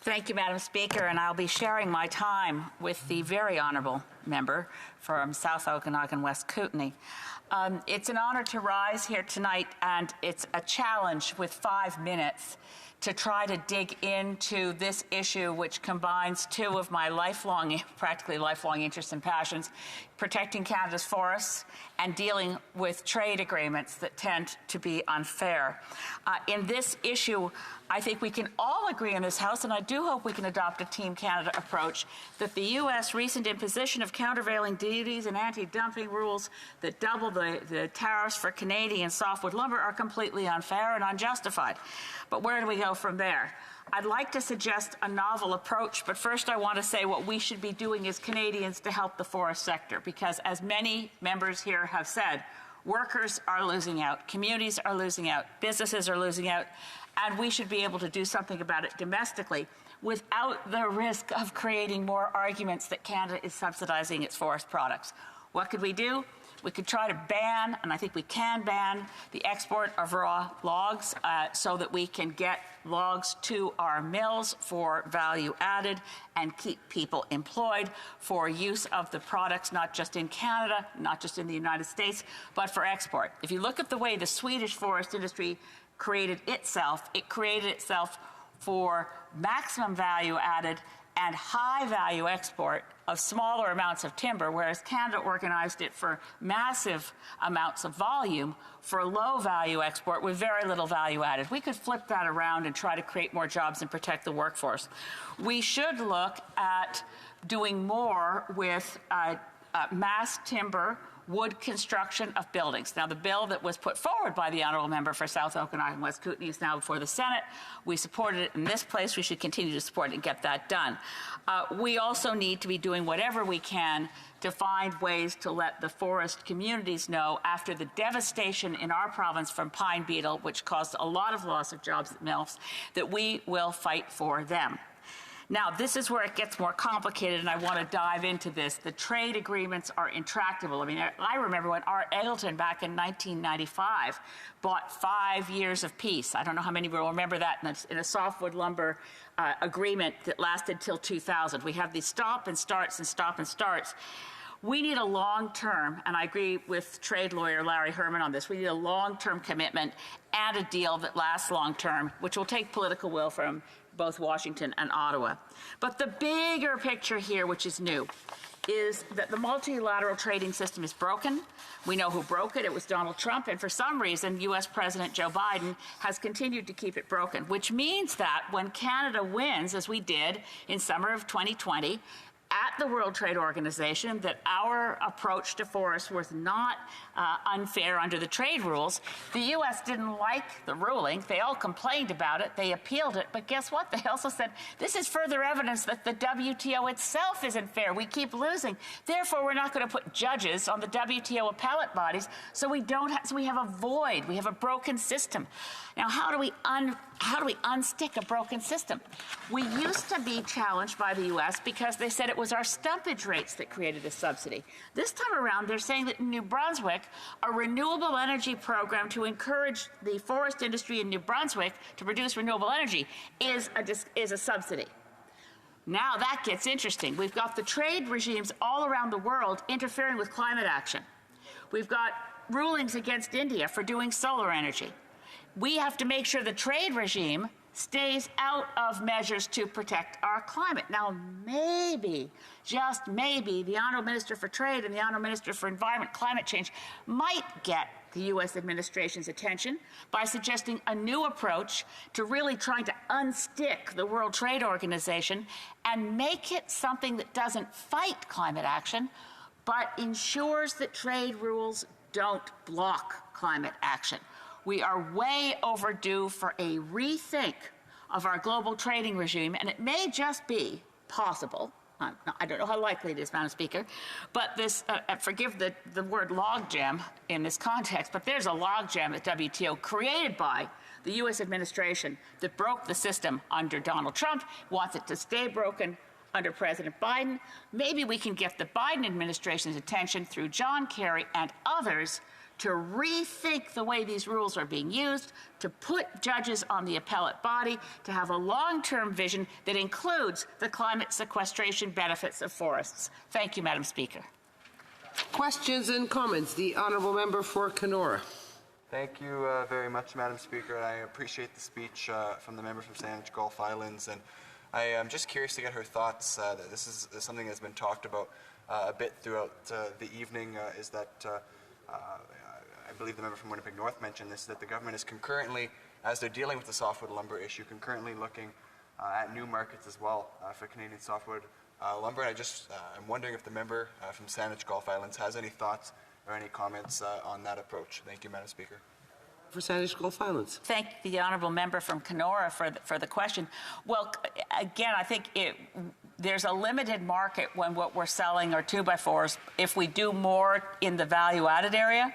Thank you, Madam Speaker, and I'll be sharing my time with the very honourable member from South Okanagan, West Kootenay. It's an honour to rise here tonight, and it's a challenge with 5 minutes to try to dig into this issue, which combines two of my practically lifelong interests and passions, protecting Canada's forests and dealing with trade agreements that tend to be unfair. In this issue, I think we can all agree in this House, and I do hope we can adopt a Team Canada approach, that the U.S. recent imposition of countervailing duties and anti-dumping rules that double the tariffs for Canadian softwood lumber are completely unfair and unjustified. But where do we go from there? I'd like to suggest a novel approach, but first I want to say what we should be doing as Canadians to help the forest sector, because as many members here have said, workers are losing out, communities are losing out, businesses are losing out, and we should be able to do something about it domestically without the risk of creating more arguments that Canada is subsidizing its forest products. What could we do? We could try to ban, and I think we can ban, the export of raw logs so that we can get logs to our mills for value added and keep people employed for use of the products, not just in Canada, not just in the United States, but for export. If you look at the way the Swedish forest industry created itself for maximum value added and high value export of smaller amounts of timber, whereas Canada organized it for massive amounts of volume for low value export with very little value added. We could flip that around and try to create more jobs and protect the workforce. We should look at doing more with mass timber wood construction of buildings. Now, the bill that was put forward by the honourable member for South Okanagan West Kootenay is now before the Senate. We supported it in this place. We should continue to support it and get that done. We also need to be doing whatever we can to find ways to let the forest communities know, after the devastation in our province from pine beetle, which caused a lot of loss of jobs at mills, that we will fight for them. Now, this is where it gets more complicated, and I want to dive into this. The trade agreements are intractable. I mean, I remember when Art Eggleton back in 1995 bought 5 years of peace. I don't know how many will remember that in a softwood lumber agreement that lasted till 2000. We have these stop and starts and stop and starts. We need a long-term, and I agree with trade lawyer Larry Herman on this, we need a long-term commitment and a deal that lasts long-term, which will take political will from both Washington and Ottawa. But the bigger picture here, which is new, is that the multilateral trading system is broken. We know who broke it. It was Donald Trump. And for some reason, U.S. President Joe Biden has continued to keep it broken, which means that when Canada wins, as we did in summer of 2020, at the World Trade Organization, that our approach to forests was not unfair under the trade rules. The U.S. didn't like the ruling. They all complained about it. They appealed it. But guess what? They also said, this is further evidence that the WTO itself isn't fair. We keep losing. Therefore, we're not going to put judges on the WTO appellate bodies, so we have a void. We have a broken system. Now, how do we unstick a broken system? We used to be challenged by the U.S. because they said it was our stumpage rates that created a subsidy. This time around, they're saying that in New Brunswick, a renewable energy program to encourage the forest industry in New Brunswick to produce renewable energy is a subsidy. Now that gets interesting. We've got the trade regimes all around the world interfering with climate action. We've got rulings against India for doing solar energy. We have to make sure the trade regime stays out of measures to protect our climate. Now, maybe, just maybe, the Honourable Minister for Trade and the Honourable Minister for Environment Climate Change might get the U.S. administration's attention by suggesting a new approach to really trying to unstick the World Trade Organization and make it something that doesn't fight climate action, but ensures that trade rules don't block climate action. We are way overdue for a rethink of our global trading regime, and it may just be possible, I don't know how likely it is, Madam Speaker, but this, forgive the word logjam in this context, but there's a logjam at WTO created by the U.S. administration that broke the system under Donald Trump, wants it to stay broken under President Biden. Maybe we can get the Biden administration's attention through John Kerry and others to rethink the way these rules are being used, to put judges on the appellate body, to have a long-term vision that includes the climate sequestration benefits of forests. Thank you, Madam Speaker. Questions and comments. The honourable member for Kenora. Thank you very much, Madam Speaker. I appreciate the speech from the member from Saanich Gulf Islands, and I am just curious to get her thoughts. This is something that's been talked about a bit throughout the evening, is that I believe the member from Winnipeg North mentioned this, that the government is concurrently, as they're dealing with the softwood lumber issue, concurrently looking at new markets as well for Canadian softwood lumber. And I'm wondering if the member from Saanich Gulf Islands has any thoughts or any comments on that approach. Thank you, Madam Speaker. For Saanich Gulf Islands. Thank the honourable member from Kenora for the question. Well, again, I think there's a limited market when what we're selling are 2x4s. If we do more in the value-added area,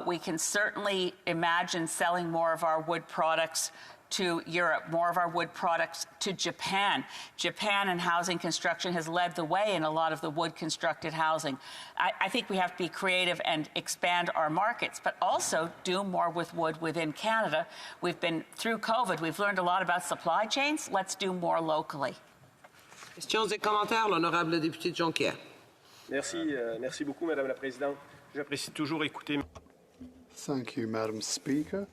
we can certainly imagine selling more of our wood products to Europe, more of our wood products to Japan. Japan in housing construction has led the way in a lot of the wood-constructed housing. I think we have to be creative and expand our markets, but also do more with wood within Canada. We've been through COVID. We've learned a lot about supply chains. Let's do more locally. Questions et commentaires, l'honorable député Jonquière. Merci beaucoup, Madame la Présidente. J'apprécie toujours écouter. Thank you, Madam Speaker.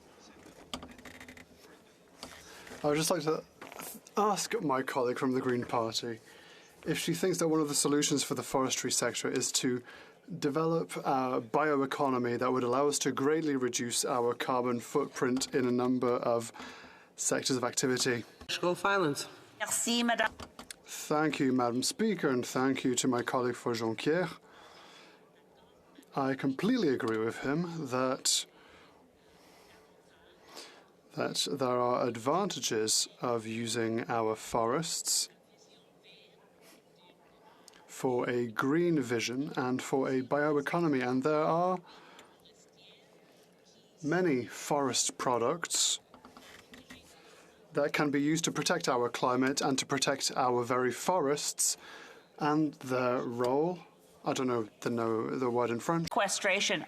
I would just like to ask my colleague from the Green Party if she thinks that one of the solutions for the forestry sector is to develop a bioeconomy that would allow us to greatly reduce our carbon footprint in a number of sectors of activity. Gulf Islands. Merci, Madame. Thank you, Madam Speaker, and thank you to my colleague for Jonquière. I completely agree with him that there are advantages of using our forests for a green vision and for a bioeconomy, and there are many forest products that can be used to protect our climate and to protect our very forests, and their role, I don't know the word in French. Sequestration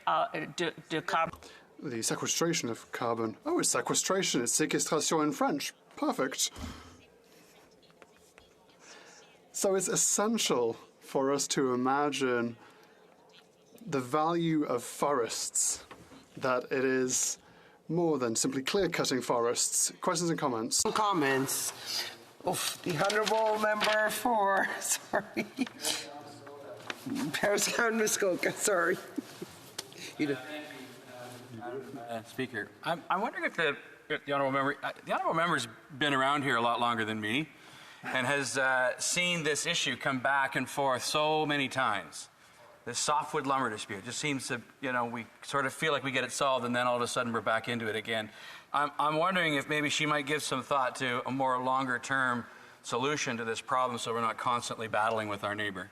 de carbon. The sequestration of carbon. Oh, it's sequestration. It's séquestration in French. Perfect. So it's essential for us to imagine the value of forests, that it is more than simply clear-cutting forests. Questions and comments? Comments. Oof, the honourable member for, sorry. Parascount Muskoka, sorry. You do. Speaker, I'm wondering if the honourable member's been around here a lot longer than me and has seen this issue come back and forth so many times. This softwood lumber dispute just seems to, we sort of feel like we get it solved and then all of a sudden we're back into it again. I'm wondering if maybe she might give some thought to a more longer-term solution to this problem so we're not constantly battling with our neighbour.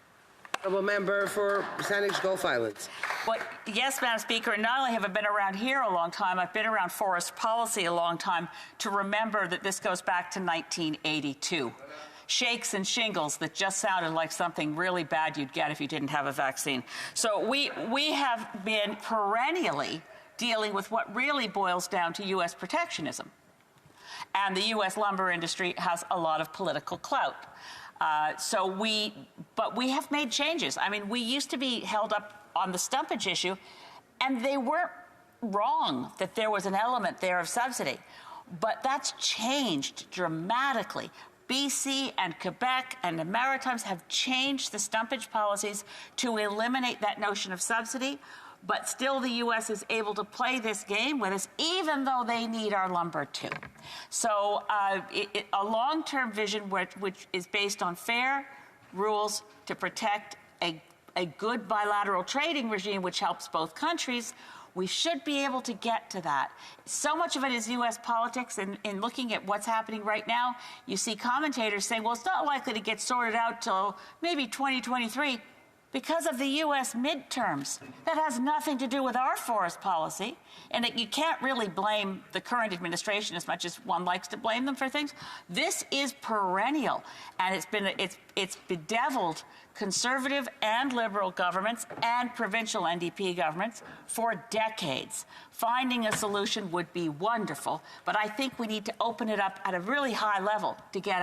Honourable member for Saanich Gulf Islands. Well, yes, Madam Speaker, and not only have I been around here a long time, I've been around forest policy a long time to remember that this goes back to 1982. Shakes and shingles that just sounded like something really bad you'd get if you didn't have a vaccine. So we have been perennially dealing with what really boils down to U.S. protectionism. And the U.S. lumber industry has a lot of political clout. But we have made changes. I mean, we used to be held up on the stumpage issue, and they weren't wrong that there was an element there of subsidy. But that's changed dramatically. BC and Quebec and the Maritimes have changed the stumpage policies to eliminate that notion of subsidy, but still the U.S. is able to play this game with us, even though they need our lumber too. So a long-term vision which is based on fair rules to protect a good bilateral trading regime which helps both countries, we should be able to get to that. So much of it is U.S. politics, and in looking at what's happening right now, you see commentators saying, well, it's not likely to get sorted out till maybe 2023. because of the U.S. midterms. That has nothing to do with our forest policy, and you can't really blame the current administration as much as one likes to blame them for things. This is perennial, and it's bedeviled Conservative and Liberal governments and provincial NDP governments for decades. Finding a solution would be wonderful, but I think we need to open it up at a really high level to get out.